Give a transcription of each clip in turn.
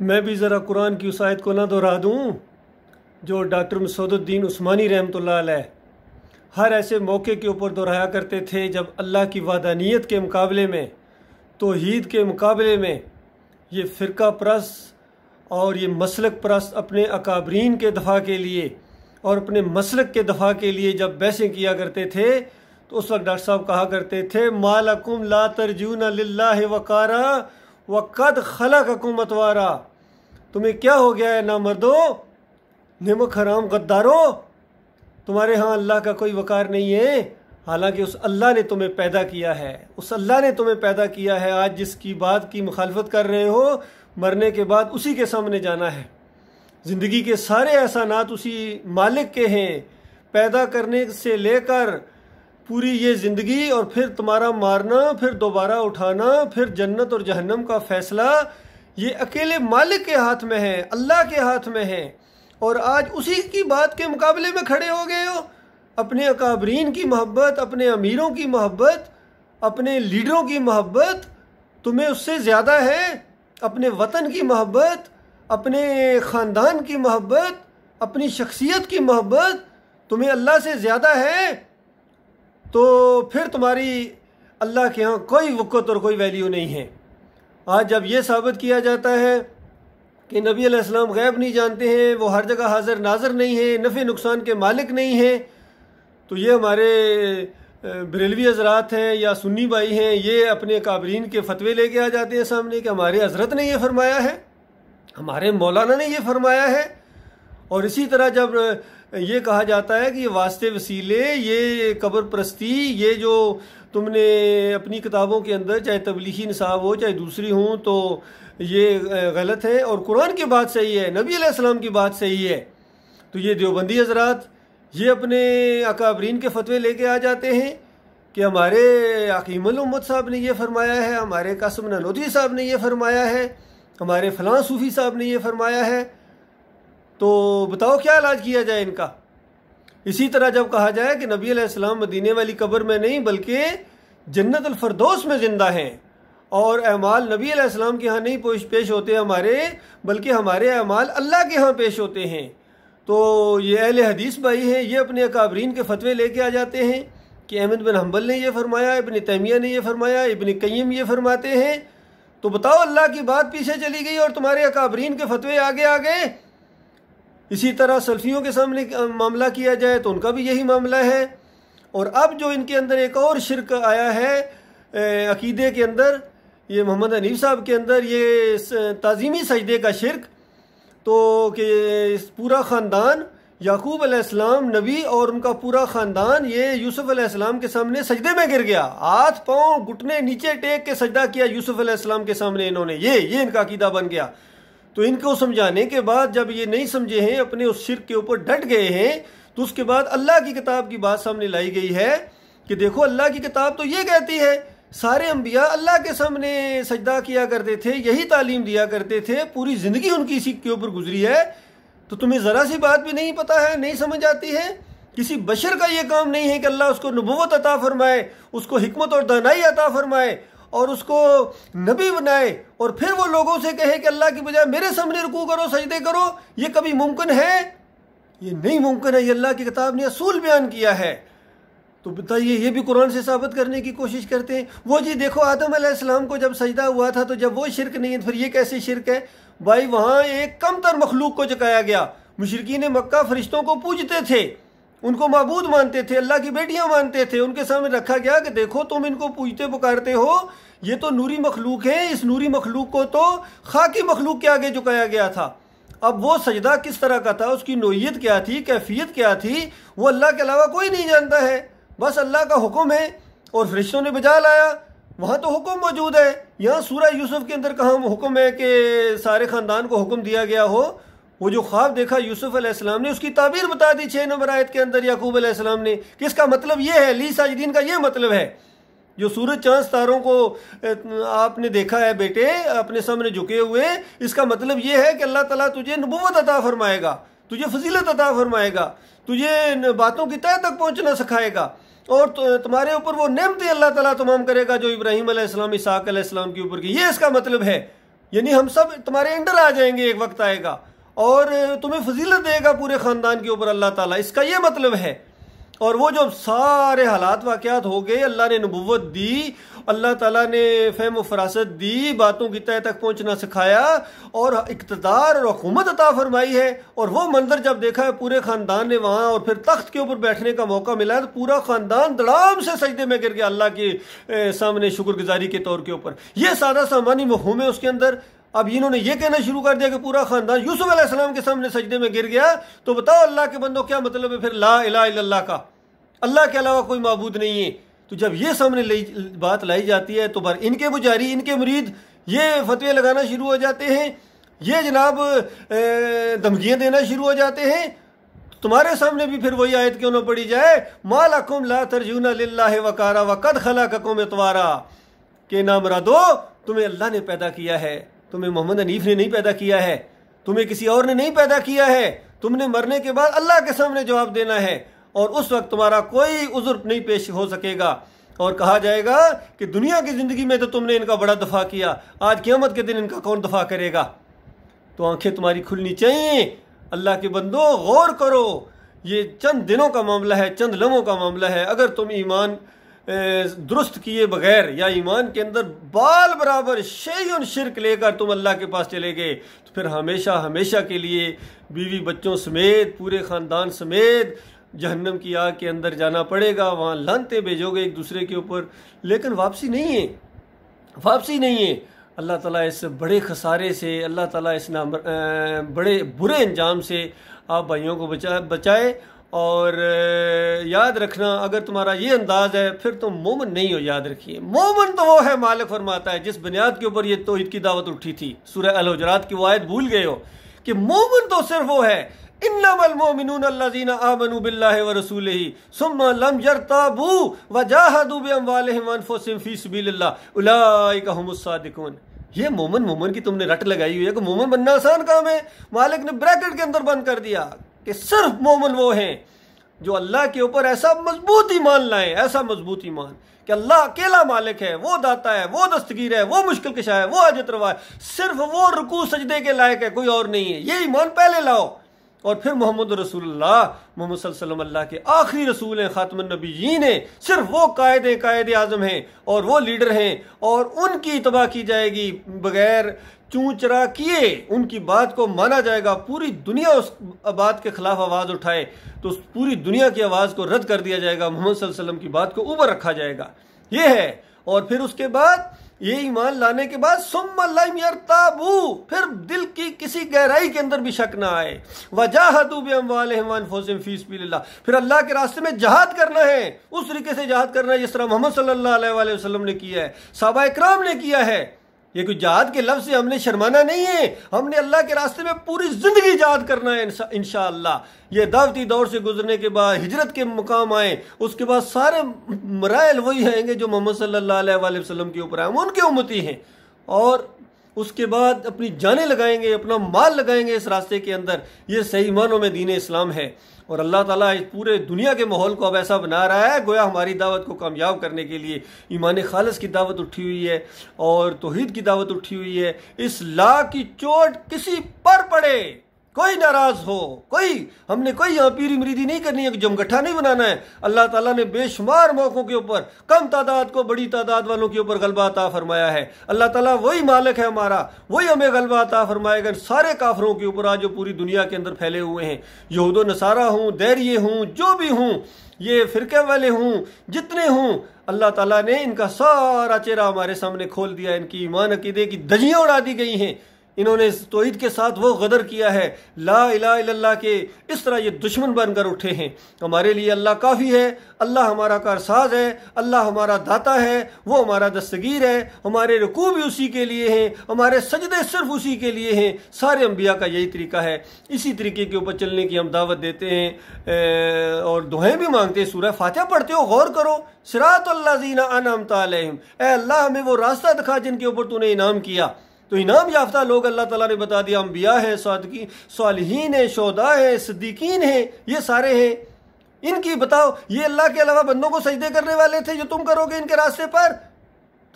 मैं भी ज़रा कुरान की उस आयत को ना दोहरा दूँ जो डॉक्टर मसूदुद्दीन उस्मानी रहमतुल्लाह अलैह हर ऐसे मौके के ऊपर दोहराया करते थे जब अल्लाह की वादानियत के मुकाबले में, तौहीद के मुकाबले में ये फ़िरका परस्त और ये मसलक परस्त अपने अकाबरीन के दफ़ा के लिए और अपने मसलक के दफ़ा के लिए जब बहसें किया करते थे तो उस वक्त डॉक्टर साहब कहा करते थे, मालकुम ला तरजूना लिल्लाहि वकारा वक़द खलक़कुम अतवारा। तुम्हें क्या हो गया है ना मर्दो, निमक हराम गद्दारो, तुम्हारे यहाँ अल्लाह का कोई वकार नहीं है। हालांकि उस अल्लाह ने तुम्हें पैदा किया है, उस अल्लाह ने तुम्हें पैदा किया है। आज जिसकी बात की मुखालफत कर रहे हो, मरने के बाद उसी के सामने जाना है। ज़िंदगी के सारे एहसानात उसी मालिक के हैं, पैदा करने से लेकर पूरी ये ज़िंदगी, और फिर तुम्हारा मारना, फिर दोबारा उठाना, फिर जन्नत और जहन्नम का फ़ैसला ये अकेले मालिक के हाथ में है, अल्लाह के हाथ में है। और आज उसी की बात के मुकाबले में खड़े हो गए हो। अपने अकाबरीन की मोहब्बत, अपने अमीरों की मोहब्बत, अपने लीडरों की मोहब्बत तुम्हें उससे ज़्यादा है। अपने वतन की मोहब्बत, अपने ख़ानदान की मोहब्बत, अपनी शख्सियत की मोहब्बत तुम्हें अल्लाह से ज़्यादा है, तो फिर तुम्हारी अल्लाह के यहाँ कोई वक़्त और कोई वैल्यू नहीं है। आज जब ये साबित किया जाता है कि नबी अलैहिस्सलाम गैब नहीं जानते हैं, वो हर जगह हाज़िर नाज़िर नहीं है, नफ़े नुकसान के मालिक नहीं है, तो ये हमारे बरेलवी हज़रात हैं या सुन्नी भाई हैं, ये अपने काबरीन के फतवे लेके आ जाते हैं सामने कि हमारे हज़रत ने ये फरमाया है, हमारे मौलाना ने ये फरमाया है। और इसी तरह जब ये कहा जाता है कि ये वास्ते वसीले, ये कब्र परस्ती, ये जो तुमने अपनी किताबों के अंदर चाहे तबलीगी निसाब हो चाहे दूसरी हों, तो ये गलत है और कुरान की बात सही है, नबी अलैहिस्सलाम की बात सही है। तो ये देवबंदी हज़रात ये अपने अकाबरीन के फतवे लेके आ जाते हैं कि हमारे हकीमुल उम्मत साहब ने ये फरमाया है, हमारे कासिम ननौतवी साहब ने ये फरमाया है, हमारे फ़लाँ सूफ़ी साहब ने ये फरमाया है। तो बताओ क्या इलाज किया जाए इनका। इसी तरह जब कहा जाए कि नबी अलैहिस्सलाम मदीने वाली कब्र में नहीं बल्कि जन्नतुल फ़िरदौस में ज़िंदा हैं, और अमाल नबी अलैहिस्सलाम के यहाँ नहीं पेश होते हमारे, बल्कि हमारे अमाल अल्लाह के यहाँ पेश होते हैं। तो ये अहले हदीस भाई हैं, ये अपने अकाबरीन के फतवे लेके आ जाते हैं कि अहमद बिन हम्बल ने ये फरमाया, इब्न तैमिया ने ये फरमाया, इब्न क़य्यिम ये फरमाते हैं। तो बताओ अल्लाह की बात पीछे चली गई और तुम्हारे अकाबरीन के फतवे आगे आ गए। इसी तरह सल्फियों के सामने मामला किया जाए तो उनका भी यही मामला है। और अब जो इनके अंदर एक और शिरक आया है अकीदे के अंदर, ये मोहम्मद हनीफ साहब के अंदर ये ताज़ीमी सजदे का शिरक, तो कि इस पूरा ख़ानदान याकूब अलैहिस्सलाम नबी और उनका पूरा ख़ानदान ये यूसुफ अलैहिस्सलाम के सामने सजदे में गिर गया, हाथ पाँव घुटने नीचे टेक के सजदा किया यूसुफ अलैहिस्सलाम के सामने इन्होंने, ये इनका अकीदा बन गया। तो इनको समझाने के बाद जब ये नहीं समझे हैं, अपने उस शिरक के ऊपर डट गए हैं, तो उसके बाद अल्लाह की किताब की बात सामने लाई गई है कि देखो अल्लाह की किताब तो ये कहती है सारे अंबिया अल्लाह के सामने सजदा किया करते थे, यही तालीम दिया करते थे, पूरी ज़िंदगी उनकी इसी के ऊपर गुजरी है। तो तुम्हें ज़रा सी बात भी नहीं पता है, नहीं समझ आती है। किसी बशर का ये काम नहीं है कि अल्लाह उसको नबूवत अता फरमाए, उसको हिकमत और दानाई अता फरमाए और उसको नबी बनाए और फिर वो लोगों से कहे कि अल्लाह की बजाय मेरे सामने रुकू करो, सजदे करो। ये कभी मुमकिन है? ये नहीं मुमकिन है। ये अल्लाह की किताब ने असूल बयान किया है। तो बताइए, ये भी कुरान से साबित करने की कोशिश करते हैं। वो जी देखो आदम अलैहिस्सलाम को जब सजदा हुआ था तो जब वो शिरक नहीं है फिर ये कैसे शिरक है? भाई वहाँ एक कमतर मखलूक को जगाया गया। मुशरिकीन मक्का फरिश्तों को पूजते थे, उनको माबूद मानते थे, अल्लाह की बेटियां मानते थे। उनके सामने रखा गया कि देखो तुम इनको पूजते पुकारते हो, ये तो नूरी मखलूक है, इस नूरी मखलूक को तो खाकी मखलूक के आगे झुकाया गया था। अब वो सजदा किस तरह का था, उसकी नोयत क्या थी, कैफियत क्या थी, वो अल्लाह के अलावा कोई नहीं जानता है। बस अल्लाह का हुक्म है और फरिश्तों ने बजा लाया। वहाँ तो हुक्म मौजूद है। यहाँ सूरह यूसुफ के अंदर कहाँ हुक्म है कि सारे ख़ानदान को हुक्म दिया गया हो? वो जो ख्वाब देखा यूसुफ अलैहिस्सलाम ने, उसकी ताबीर बता दी 6 नंबर आयत के अंदर याकूब अलैहिस्सलाम ने कि इसका मतलब ये है, ली साजिदीन का ये मतलब है। जो सूरज चांद तारों को आपने देखा है बेटे अपने सामने झुके हुए, इसका मतलब ये है कि अल्लाह ताला तुझे नबूवत अता फरमाएगा, तुझे फजीलत अता फरमाएगा, तुझे बातों की तह तक पहुँचना सिखाएगा और तुम्हारे ऊपर वो नेमतें अल्लाह ताला तमाम करेगा जो इब्राहीम अलैहिस्सलाम, इसहाक अलैहिस्सलाम के ऊपर की। ये इसका मतलब है। यानी हम सब तुम्हारे अंडर आ जाएंगे, एक वक्त आएगा और तुम्हें फजीलत देगा पूरे ख़ानदान के ऊपर अल्लाह ताला, इसका ये मतलब है। और वो जो सारे हालात वाक़यात हो गए, अल्लाह ने नबुव्वत दी, अल्लाह ताला ने फ़हम व फरासत दी, बातों की तह तक पहुँचना सिखाया और इक़्तिदार और हुकूमत अता फरमाई है। और वो मंजर जब देखा है पूरे ख़ानदान ने वहाँ, और फिर तख्त के ऊपर बैठने का मौका मिला तो पूरा ख़ानदान धड़ाम से सजदे में गिर गया अल्लाह के सामने शुक्रगुजारी के तौर के ऊपर। ये सादा सामानी मफ़हूम है उसके अंदर। अब इन्होंने ये कहना शुरू कर दिया कि पूरा ख़ानदान यूसुफ अलैहिस्सलाम के सामने सजदे में गिर गया, तो बताओ अल्लाह के बंदो क्या मतलब है फिर ला इलाहा इल्लल्लाह का, अल्लाह के अलावा कोई माबूद नहीं है। तो जब ये सामने बात लाई जाती है तो बार इनके पुजारी, इनके मुरीद ये फतवे लगाना शुरू हो जाते हैं, ये जनाब धमकियाँ देना शुरू हो जाते हैं। तुम्हारे सामने भी फिर वही आयत क्यों ना पड़ी जाए, मा लकुम ला तरजूना लिल्लाहि वकारा वक़द खलक़कुम इतवारा, के ना मुरादो तुम्हें अल्लाह ने पैदा किया है, तुम्हें मोहम्मद हनीफ ने नहीं पैदा किया है, तुम्हें किसी और ने नहीं पैदा किया है। तुमने मरने के बाद अल्लाह के सामने जवाब देना है और उस वक्त तुम्हारा कोई उज़्र नहीं पेश हो सकेगा। और कहा जाएगा कि दुनिया की ज़िंदगी में तो तुमने इनका बड़ा दफ़ा किया, आज क़यामत के दिन इनका कौन दफ़ा करेगा। तो आंखें तुम्हारी खुलनी चाहिए। अल्लाह के बंदो गौर करो, ये चंद दिनों का मामला है, चंद लम्हों का मामला है। अगर तुम ईमान दुरुस्त किए बगैर या ईमान के अंदर बाल बराबर शैयन शिरक लेकर तुम अल्लाह के पास चले गए तो फिर हमेशा हमेशा के लिए बीवी बच्चों समेत, पूरे ख़ानदान समेत जहन्नम की आग के अंदर जाना पड़ेगा। वहाँ लानते भेजोगे एक दूसरे के ऊपर, लेकिन वापसी नहीं है, वापसी नहीं है। अल्लाह ताला इस बड़े खसारे से, अल्लाह ताला इस बड़े बुरे अंजाम से आप भाइयों को बचाए। और याद रखना, अगर तुम्हारा ये अंदाज़ है फिर तुम मोमिन नहीं हो। याद रखिए, मोमिन तो वो है, मालिक फरमाता है, जिस बुनियाद के ऊपर ये तौहीद की दावत उठी थी। सूरह अल हुजरात की वो आयत भूल गए हो कि मोमिन तो सिर्फ वो है, इन्नमल मोमिनून अल्लज़ीना आमनू बिल्लाहि व रसूलिही सुम्मा लम यरताबू व जाहदू बिअमवालिहिम व अनफुसिहिम फी सबीलिल्लाह उलाइका हुमुस सादिकून। ये मोमिन की तुमने रट लगाई हुई है कि मोमिन बनना आसान काम है। मालिक ने ब्रैकेट के अंदर बंद कर दिया कि सिर्फ मोमिन वो हैं जो अल्लाह के ऊपर ऐसा मजबूत ईमान लाएं, ऐसा मजबूत ईमान कि अल्लाह अकेला मालिक है, वो दाता है, वो दस्तगीर है, वो मुश्किल कशा है, वो हाजत रवा है, सिर्फ वो रुकू सजदे के लायक है, कोई और नहीं है। ये ईमान पहले लाओ। और फिर मोहम्मद रसूलुल्लाह, मोहम्मद सल्लल्लाहु अलैहि वसल्लम अल्लाह के आखिरी रसूल हैं, खातमुन नबिय्यीन हैं, सिर्फ वो कायद आज़म हैं और वो लीडर हैं और उनकी इत्तबा की जाएगी बगैर चूं चरा किए, उनकी बात को माना जाएगा। पूरी दुनिया उस बात के खिलाफ आवाज़ उठाए तो पूरी दुनिया की आवाज़ को रद्द कर दिया जाएगा, मोहम्मद सल्लल्लाहु अलैहि वसल्लम की बात को ऊपर रखा जाएगा। ये है। और फिर उसके बाद ये ईमान लाने के बाद सुम्मा लम यरताबू, फिर दिल की किसी गहराई के अंदर भी शक ना आए, वजाहदू बिअमवालिहिम व अनफुसिहिम फी सबीलिल्लाह, फिर अल्लाह के रास्ते में जहाद करना है, उस तरीके से जहाद करना है जिस तरह मोहम्मद सल्लल्लाहु अलैहि वसल्लम ने किया है, सहाबा इकराम ने किया है। ये कोई जहाद के लफ्ज़ से हमने शर्माना नहीं है, हमने अल्लाह के रास्ते में पूरी ज़िंदगी जहाद करना है इंशाअल्लाह। ये दावती दौर से गुजरने के बाद हिजरत के मुकाम आए, उसके बाद सारे मराइल वही आएंगे जो मोहम्मद सल्लल्लाहु अलैहि वसल्लम के ऊपर आए, हम उनके उम्मती हैं। और उसके बाद अपनी जानें लगाएंगे, अपना माल लगाएंगे इस रास्ते के अंदर। ये सही मानों में दीन इस्लाम है। और अल्लाह ताला इस पूरे दुनिया के माहौल को अब ऐसा बना रहा है गोया हमारी दावत को कामयाब करने के लिए ईमान खालिस की दावत उठी हुई है और तौहीद की दावत उठी हुई है। इस ला की चोट किसी पर पड़े, कोई नाराज हो, हमने कोई यहाँ पीरी मरीदी नहीं करनी है, जमगट्ठा नहीं बनाना है। अल्लाह ताला ने बेशुमार मौकों के ऊपर कम तादाद को बड़ी तादाद वालों के ऊपर गलबा अता फरमाया है। अल्लाह ताला वही मालिक है हमारा, वही हमें गलबा अता फरमाएगा सारे काफरों के ऊपर आज जो पूरी दुनिया के अंदर फैले हुए हैं। यहूद नसारा हूँ, दैरिये हूँ, जो भी हूँ, ये फिरके वाले हूँ, जितने हूँ, अल्लाह ताला ने इनका सारा चेहरा हमारे सामने खोल दिया। इनकी ईमान अकीदे की धज्जियाँ उड़ा दी गई हैं। इन्होंने तौहीद के साथ वो गदर किया है, ला इलाहा इल्लल्लाह के इस तरह ये दुश्मन बनकर उठे हैं। हमारे लिए अल्लाह काफ़ी है, अल्लाह हमारा कारसाज है, अल्लाह हमारा दाता है, वो हमारा दस्तगीर है। हमारे रुकू भी उसी के लिए हैं, हमारे सजदे सिर्फ उसी के लिए हैं। सारे अंबिया का यही तरीका है, इसी तरीके के ऊपर चलने की हम दावत देते हैं और दुआएं भी मांगते हैं। सूरह फातिहा पढ़ते हो, गौर करो, सिरातल लज़ीना अनअमता अलैहिम, ए अल्लाह हमें वो रास्ता दिखा जिनके ऊपर तूने इनाम किया। तो इनाम याफ्ता लोग अल्लाह ताला ने बता दिया, अंबिया है, सालिहीन है, शोदा है, सिद्दीकीन है, ये सारे हैं। इनकी बताओ, ये अल्लाह के अलावा बंदों को सजदे करने वाले थे जो तुम करोगे इनके रास्ते पर।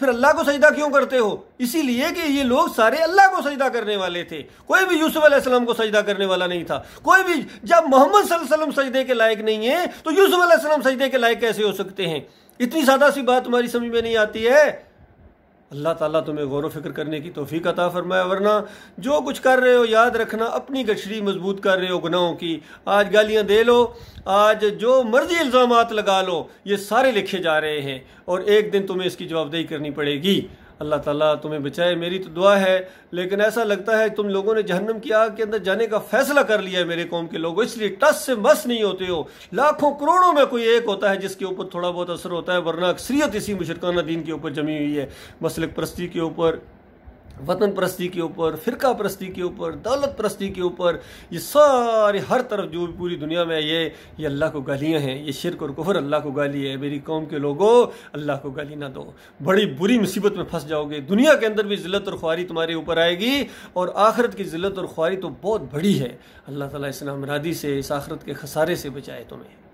फिर अल्लाह को सजदा क्यों करते हो? इसीलिए कि ये लोग सारे अल्लाह को सजदा करने वाले थे। कोई भी यूसुफ अलैहिस्सलाम को सजदा करने वाला नहीं था। कोई भी, जब मोहम्मद सल्लल्लाहु अलैहि वसल्लम सजदे के लायक नहीं है तो यूसुफ अलैहिस्सलाम सजदे के लायक कैसे हो सकते हैं? इतनी सादा सी बात तुम्हारी समझ में नहीं आती है। अल्लाह ताला तुम्हें गौर व फिक्र करने की तौफीक अता फरमाए। वरना जो कुछ कर रहे हो याद रखना, अपनी गठरी मजबूत कर रहे हो गुनाहों की। आज गालियां दे लो, आज जो मर्जी इल्ज़ामात लगा लो, ये सारे लिखे जा रहे हैं और एक दिन तुम्हें इसकी जवाबदेही करनी पड़ेगी। अल्लाह ताला तुम्हें बचाए, मेरी तो दुआ है। लेकिन ऐसा लगता है तुम लोगों ने जहन्नम की आग के अंदर जाने का फैसला कर लिया है मेरे कौम के लोगों, इसलिए टस से मस नहीं होते हो। लाखों करोड़ों में कोई एक होता है जिसके ऊपर थोड़ा बहुत असर होता है, वरना अक्सरियत इसी मुशरकाना दीन के ऊपर जमी हुई है। मसलक परस्ती के ऊपर, वतन परस्ती के ऊपर, फिरका परस्ती के ऊपर, दौलत परस्ती के ऊपर, ये सारे हर तरफ जो पूरी दुनिया में ये अल्लाह को गालियाँ हैं। ये शिर्क और कुफर अल्लाह को गाली है। मेरी कौम के लोगों, अल्लाह को गाली ना दो, बड़ी बुरी मुसीबत में फंस जाओगे। दुनिया के अंदर भी ज़िल्लत और ख्वारी तुम्हारे ऊपर आएगी और आखिरत की ज़िल्लत और ख्वारी तो बहुत बड़ी है। अल्लाह ताला इस नामरादी से, इस आखिरत के खसारे से बचाए तुम्हें।